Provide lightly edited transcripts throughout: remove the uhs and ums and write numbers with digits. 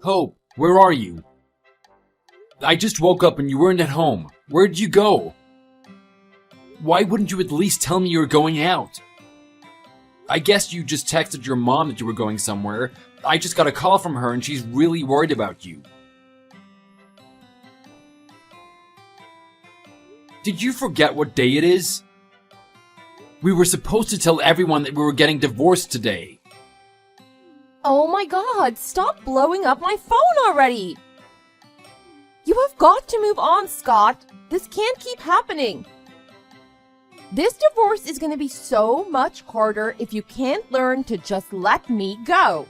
Hope, where are you? I just woke up and you weren't at home. Where'd you go? Why wouldn't you at least tell me you were going out? I guess you just texted your mom that you were going somewhere. I just got a call from her and she's really worried about you. Did you forget what day it is? We were supposed to tell everyone that we were getting divorced today. Oh my god, stop blowing up my phone already! You have got to move on, Scott. This can't keep happening. This divorce is going to be so much harder if you can't learn to just let me go.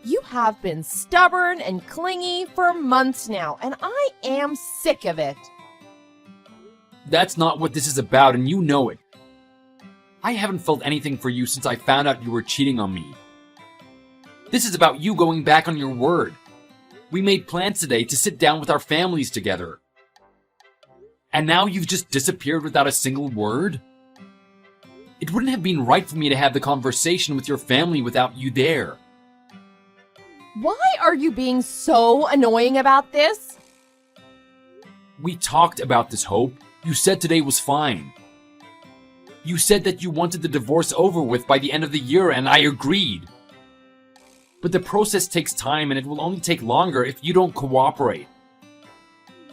You have been stubborn and clingy for months now, and I am sick of it. That's not what this is about, and you know it. I haven't felt anything for you since I found out you were cheating on me. This is about you going back on your word. We made plans today to sit down with our families together. And now you've just disappeared without a single word? It wouldn't have been right for me to have the conversation with your family without you there. Why are you being so annoying about this? We talked about this, Hope. You said today was fine. You said that you wanted the divorce over with by the end of the year, and I agreed. But the process takes time, and it will only take longer if you don't cooperate.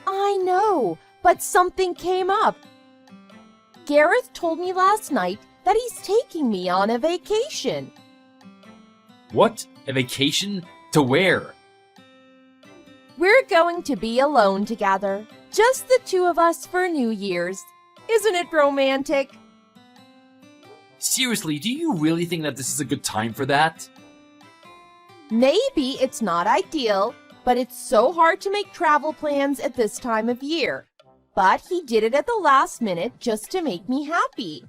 I know, but something came up. Gareth told me last night that he's taking me on a vacation. What? A vacation? To where? We're going to be alone together, just the two of us for New Year's. Isn't it romantic? Seriously, do you really think that this is a good time for that? Maybe it's not ideal, but it's so hard to make travel plans at this time of year. But he did it at the last minute just to make me happy.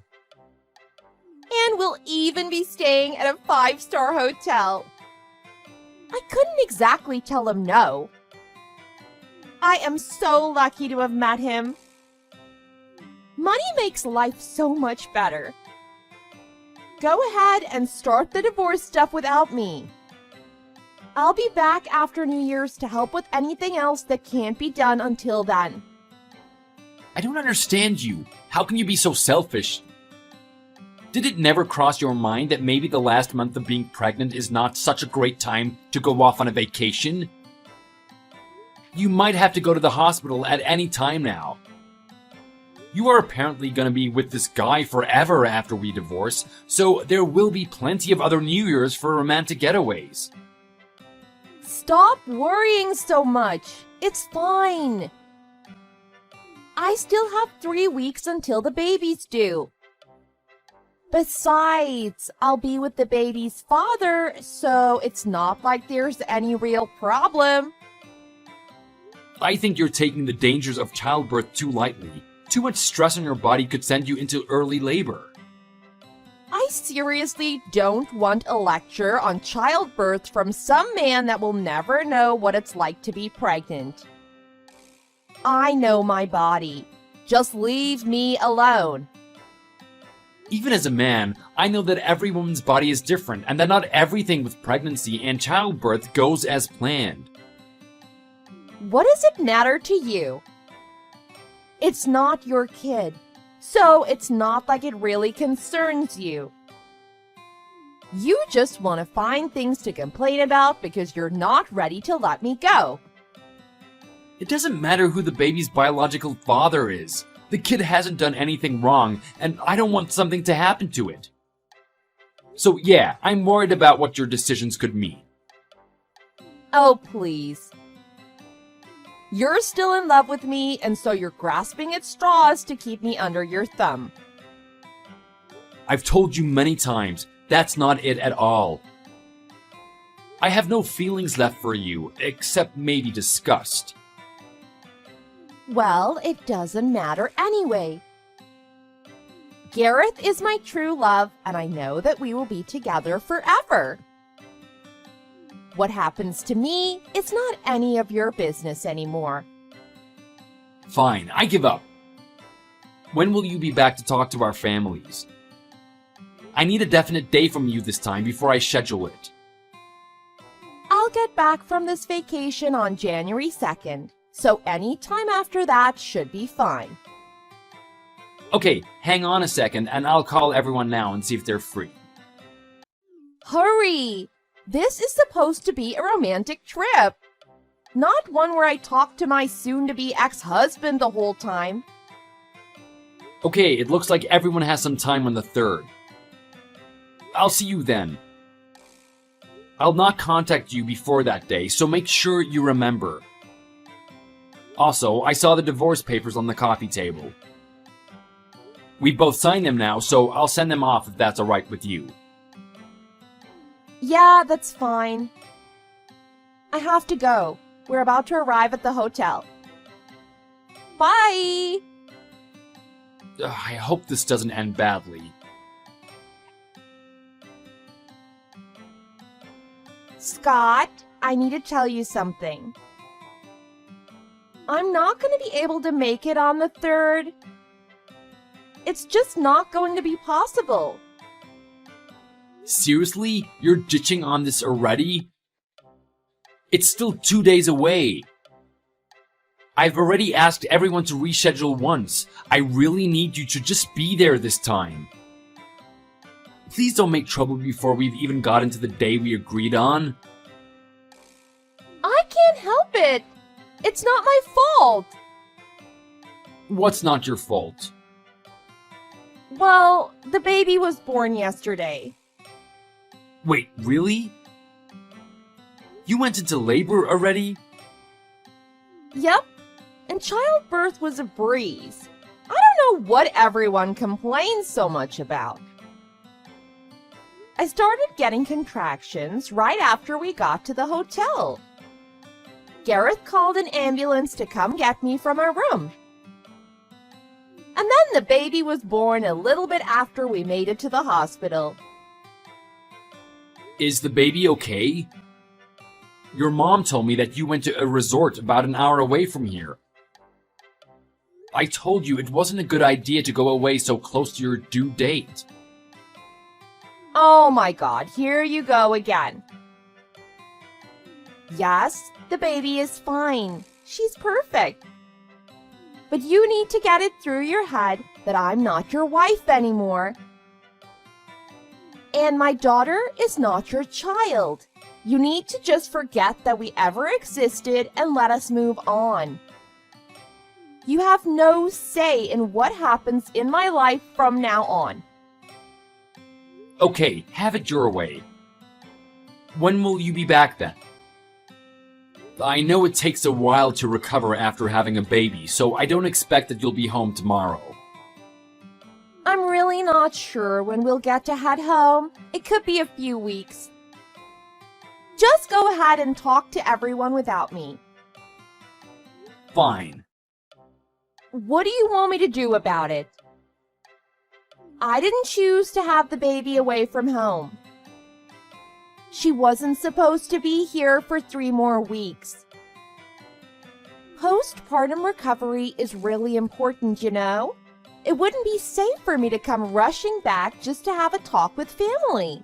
And we'll even be staying at a 5-star hotel. I couldn't exactly tell him no. I am so lucky to have met him. Money makes life so much better. Go ahead and start the divorce stuff without me. I'll be back after New Year's to help with anything else that can't be done until then. I don't understand you. How can you be so selfish? Did it never cross your mind that maybe the last month of being pregnant is not such a great time to go off on a vacation? You might have to go to the hospital at any time now. You are apparently going to be with this guy forever after we divorce, so there will be plenty of other New Year's for romantic getaways. Stop worrying so much. It's fine. I still have 3 weeks until the baby's due. Besides, I'll be with the baby's father, so it's not like there's any real problem. I think you're taking the dangers of childbirth too lightly. Too much stress on your body could send you into early labor. I seriously don't want a lecture on childbirth from some man that will never know what it's like to be pregnant. I know my body. Just leave me alone. Even as a man, I know that every woman's body is different and that not everything with pregnancy and childbirth goes as planned. What does it matter to you? It's not your kid, so it's not like it really concerns you. You just want to find things to complain about because you're not ready to let me go. It doesn't matter who the baby's biological father is. The kid hasn't done anything wrong, and I don't want something to happen to it. So yeah, I'm worried about what your decisions could mean. Oh, please. You're still in love with me, and so you're grasping at straws to keep me under your thumb. I've told you many times, that's not it at all. I have no feelings left for you, except maybe disgust. Well, it doesn't matter anyway. Gareth is my true love, and I know that we will be together forever. What happens to me is not any of your business anymore. Fine, I give up. When will you be back to talk to our families? I need a definite day from you this time before I schedule it. I'll I'll get back from this vacation on January 2nd, so any time after that should be fine. Okay, hang on a second and I'll call everyone now and see if they're free. Hurry! This is supposed to be a romantic trip, not one where I talk to my soon-to-be ex-husband the whole time. Okay, it looks like everyone has some time on the 3rd. I'll see you then. I'll not contact you before that day, so make sure you remember. Also, I saw the divorce papers on the coffee table. We both signed them now, so I'll send them off if that's alright with you. Yeah, that's fine. I have to go. We're about to arrive at the hotel. Bye! I hope this doesn't end badly. Scott, I need to tell you something. I'm not going to be able to make it on the 3rd. It's just not going to be possible. Seriously? You're ditching on this already? It's still 2 days away. I've already asked everyone to reschedule once. I really need you to just be there this time. Please don't make trouble before we've even got into the day we agreed on. I can't help it. It's not my fault. What's not your fault? Well, the baby was born yesterday. Wait, really? You went into labor already? Yep, and childbirth was a breeze. I don't know what everyone complains so much about. I started getting contractions right after we got to the hotel. Gareth called an ambulance to come get me from our room. And then the baby was born a little bit after we made it to the hospital. Is the baby okay? Your mom told me that you went to a resort about an hour away from here. I told you it wasn't a good idea to go away so close to your due date. Oh my God, here you go again. Yes, the baby is fine. She's perfect. But you need to get it through your head that I'm not your wife anymore. And my daughter is not your child. You need to just forget that we ever existed and let us move on. You have no say in what happens in my life from now on. Okay, have it your way. When will you be back then? I know it takes a while to recover after having a baby, so I don't expect that you'll be home tomorrow. I'm really not sure when we'll get to head home. It could be a few weeks. Just go ahead and talk to everyone without me. Fine. What do you want me to do about it? I didn't choose to have the baby away from home. She wasn't supposed to be here for 3 more weeks. Postpartum recovery is really important, you know? It wouldn't be safe for me to come rushing back just to have a talk with family.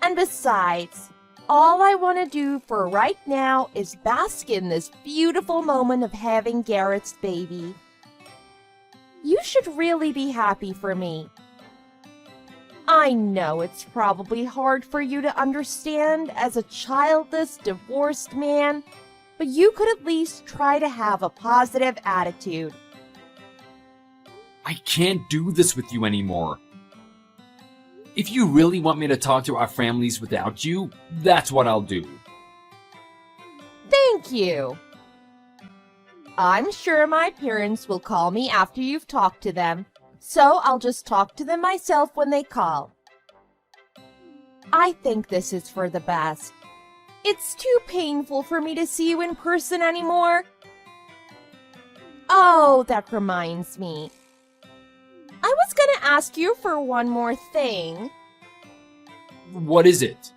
And besides, all I want to do for right now is bask in this beautiful moment of having Garrett's baby. You should really be happy for me. I know it's probably hard for you to understand as a childless, divorced man, but you could at least try to have a positive attitude. I can't do this with you anymore. If you really want me to talk to our families without you, that's what I'll do. Thank you. I'm sure my parents will call me after you've talked to them, so I'll just talk to them myself when they call. I think this is for the best. It's too painful for me to see you in person anymore. Oh, that reminds me. I was going to ask you for one more thing. What is it?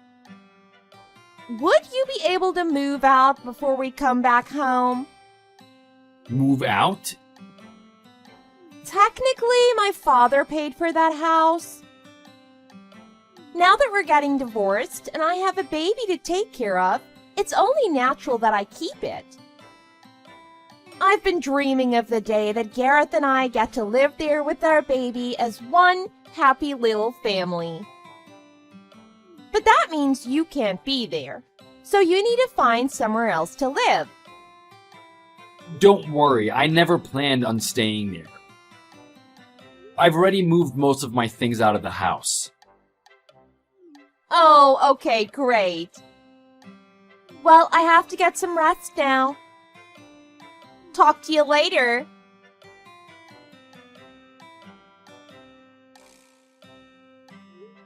Would you be able to move out before we come back home? Move out? Technically, my father paid for that house. Now that we're getting divorced and I have a baby to take care of, it's only natural that I keep it. I've been dreaming of the day that Gareth and I get to live there with our baby as one happy little family. But that means you can't be there, so you need to find somewhere else to live. Don't worry, I never planned on staying there. I've already moved most of my things out of the house. Oh, okay, great. Well, I have to get some rest now. Talk to you later.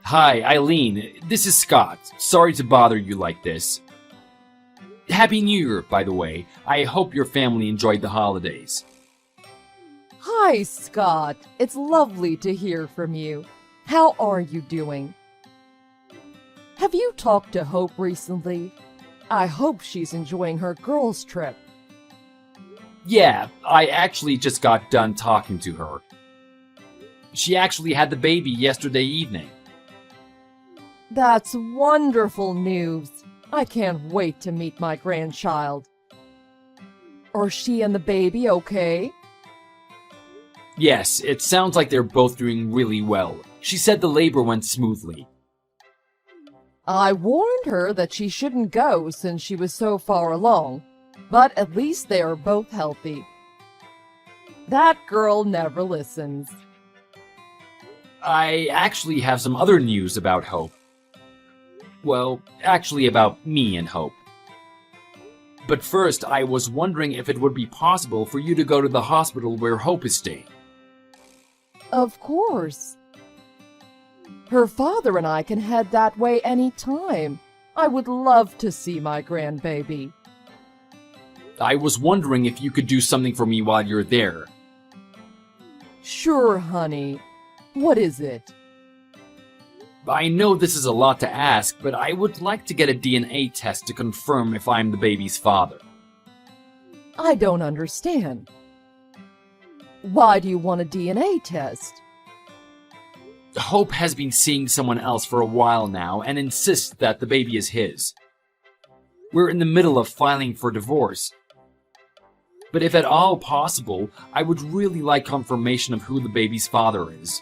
Hi, Eileen. This is Scott. Sorry to bother you like this. Happy New Year, by the way. I hope your family enjoyed the holidays. Hi, Scott. It's lovely to hear from you. How are you doing? Have you talked to Hope recently? I hope she's enjoying her girls' trip. Yeah, I actually just got done talking to her. She actually had the baby yesterday evening. That's wonderful news. I can't wait to meet my grandchild. Are she and the baby okay? Yes, it sounds like they're both doing really well. She said the labor went smoothly. I warned her that she shouldn't go since she was so far along, but at least they are both healthy. That girl never listens. I actually have some other news about Hope. Well, actually about me and Hope. But first, I was wondering if it would be possible for you to go to the hospital where Hope is staying. Of course. Her father and I can head that way any time. I would love to see my grandbaby. I was wondering if you could do something for me while you're there. Sure, honey. What is it? I know this is a lot to ask, but I would like to get a DNA test to confirm if I'm the baby's father. I don't understand. Why do you want a DNA test? Hope has been seeing someone else for a while now and insists that the baby is his. We're in the middle of filing for divorce. But if at all possible, I would really like confirmation of who the baby's father is.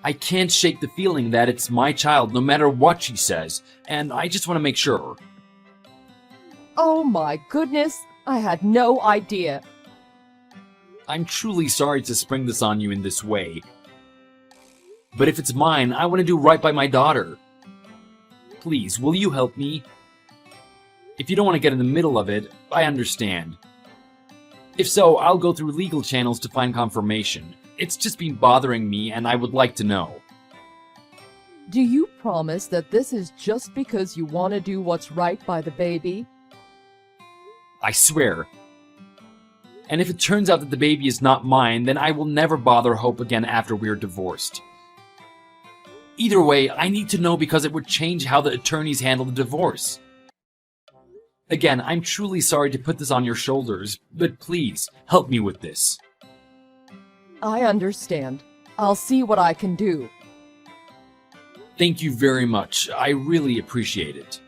I can't shake the feeling that it's my child no matter what she says, and I just want to make sure. Oh my goodness, I had no idea. I'm truly sorry to spring this on you in this way. But if it's mine, I want to do right by my daughter. Please, will you help me? If you don't want to get in the middle of it, I understand. If so, I'll go through legal channels to find confirmation. It's just been bothering me and I would like to know. Do you promise that this is just because you want to do what's right by the baby? I swear. And if it turns out that the baby is not mine, then I will never bother Hope again after we're divorced. Either way, I need to know because it would change how the attorneys handle the divorce. Again, I'm truly sorry to put this on your shoulders, but please, help me with this. I understand. I'll see what I can do. Thank you very much. I really appreciate it.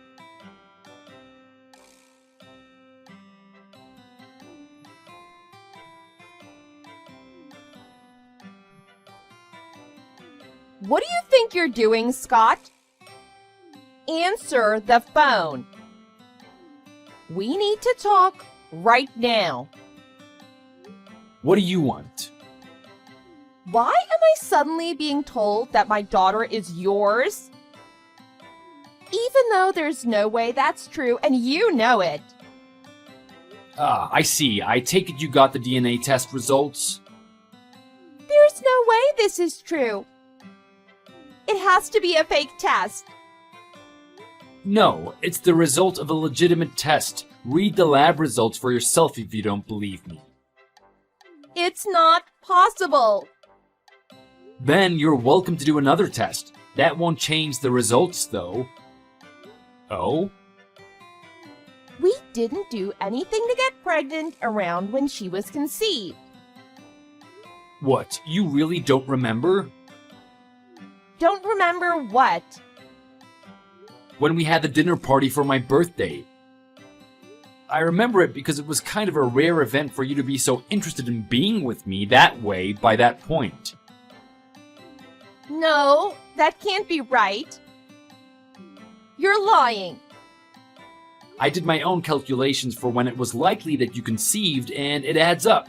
What do you think you're doing, Scott? Answer the phone. We need to talk right now. What do you want? Why am I suddenly being told that my daughter is yours? Even though there's no way that's true and you know it. Ah, I see. I take it you got the DNA test results? There's no way this is true. It has to be a fake test. No, it's the result of a legitimate test. Read the lab results for yourself if you don't believe me. It's not possible. Then you're welcome to do another test. That won't change the results, though. Oh? We didn't do anything to get pregnant around when she was conceived. What, you really don't remember? don't remember what. When we had the dinner party for my birthday. I remember it because it was kind of a rare event for you to be so interested in being with me that way by that point. No, that can't be right. You're lying. I did my own calculations for when it was likely that you conceived, and it adds up.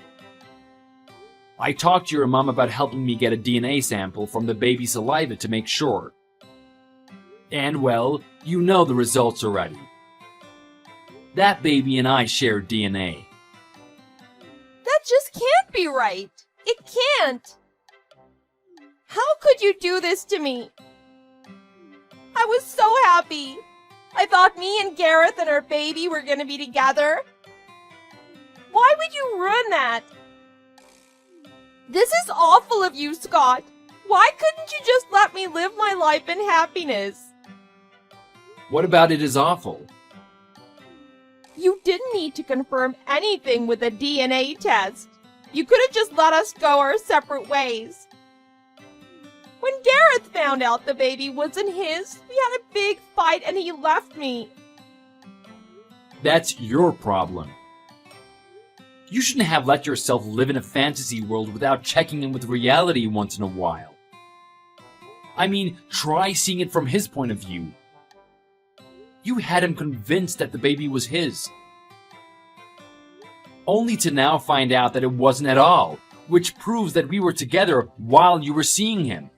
I talked to your mom about helping me get a DNA sample from the baby's saliva to make sure. And well, you know the results already. That baby and I share DNA. That just can't be right. It can't. How could you do this to me? I was so happy. I thought me and Gareth and our baby were going to be together. Why would you ruin that? This is awful of you, Scott. Why couldn't you just let me live my life in happiness? What about it is awful? You didn't need to confirm anything with a DNA test. You could have just let us go our separate ways. When Gareth found out the baby wasn't his, we had a big fight and he left me. That's your problem. You shouldn't have let yourself live in a fantasy world without checking in with reality once in a while. I mean, try seeing it from his point of view. You had him convinced that the baby was his. Only to now find out that it wasn't at all, which proves that we were together while you were seeing him.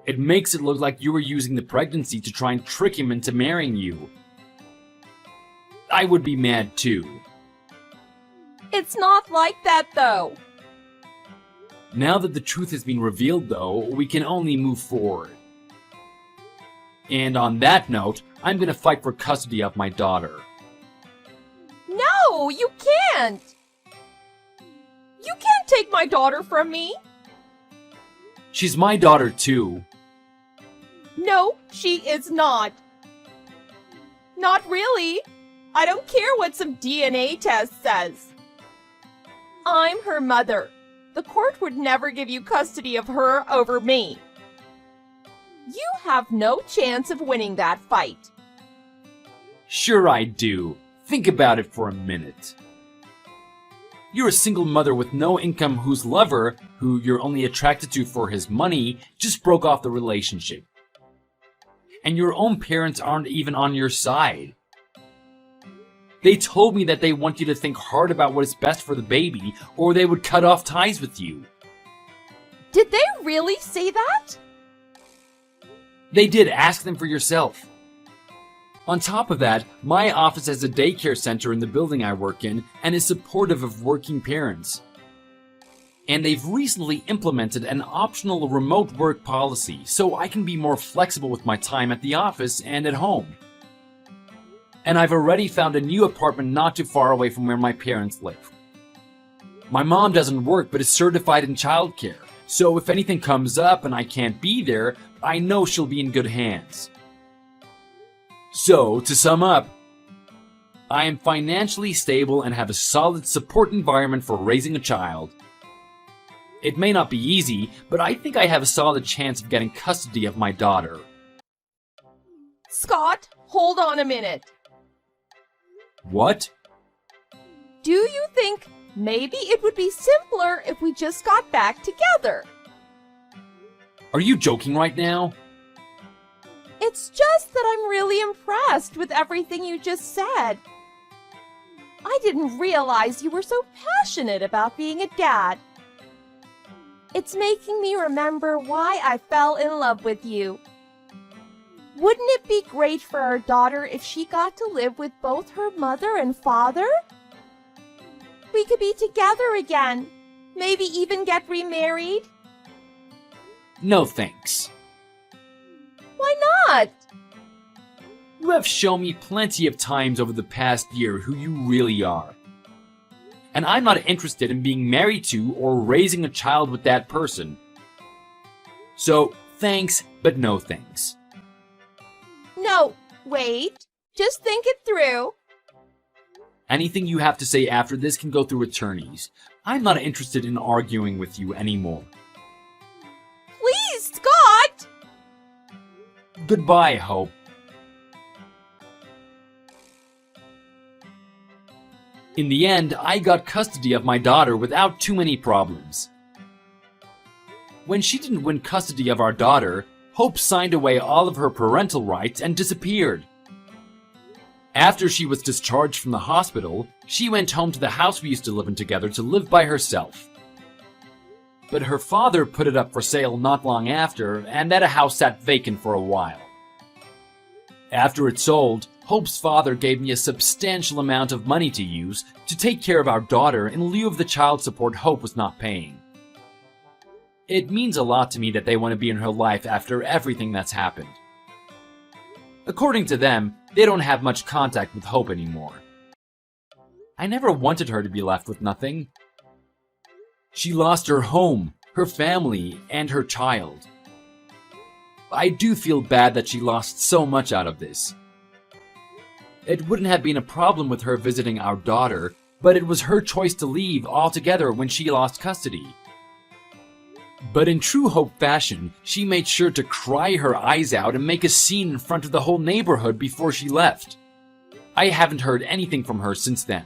It makes it look like you were using the pregnancy to try and trick him into marrying you. I would be mad too. It's not like that, though. Now that the truth has been revealed, though, we can only move forward. And on that note, I'm gonna fight for custody of my daughter. No, you can't. You can't take my daughter from me. She's my daughter too. No, she is not. Not really. I don't care what some DNA test says. I'm her mother. The court would never give you custody of her over me. You have no chance of winning that fight. Sure I do. Think about it for a minute. You're a single mother with no income whose lover, who you're only attracted to for his money, just broke off the relationship. And your own parents aren't even on your side. They told me that they want you to think hard about what is best for the baby, or they would cut off ties with you. Did they really say that? They did. Ask them for yourself. On top of that, my office has a daycare center in the building I work in and is supportive of working parents. And they've recently implemented an optional remote work policy so I can be more flexible with my time at the office and at home. And I've already found a new apartment not too far away from where my parents live. My mom doesn't work but is certified in childcare, so if anything comes up and I can't be there, I know she'll be in good hands. So, to sum up, I am financially stable and have a solid support environment for raising a child. It may not be easy, but I think I have a solid chance of getting custody of my daughter. Scott, hold on a minute. What? Do you think maybe it would be simpler if we just got back together? Are you joking right now? It's just that I'm really impressed with everything you just said. I didn't realize you were so passionate about being a dad. It's making me remember why I fell in love with you. Wouldn't it be great for our daughter if she got to live with both her mother and father? We could be together again, maybe even get remarried. No thanks. Why not? You have shown me plenty of times over the past year who you really are. And I'm not interested in being married to or raising a child with that person. So, thanks, but no thanks. No, wait. Just think it through. Anything you have to say after this can go through attorneys. I'm not interested in arguing with you anymore. Please, Scott! Goodbye, Hope. In the end, I got custody of my daughter without too many problems. When she didn't win custody of our daughter, Hope signed away all of her parental rights and disappeared. After she was discharged from the hospital, she went home to the house we used to live in together to live by herself. But her father put it up for sale not long after, and that house sat vacant for a while. After it sold, Hope's father gave me a substantial amount of money to use to take care of our daughter in lieu of the child support Hope was not paying. It means a lot to me that they want to be in her life after everything that's happened. According to them, they don't have much contact with Hope anymore. I never wanted her to be left with nothing. She lost her home, her family, and her child. I do feel bad that she lost so much out of this. It wouldn't have been a problem with her visiting our daughter, but it was her choice to leave altogether when she lost custody. But in true Hope fashion, she made sure to cry her eyes out and make a scene in front of the whole neighborhood before she left. I haven't heard anything from her since then.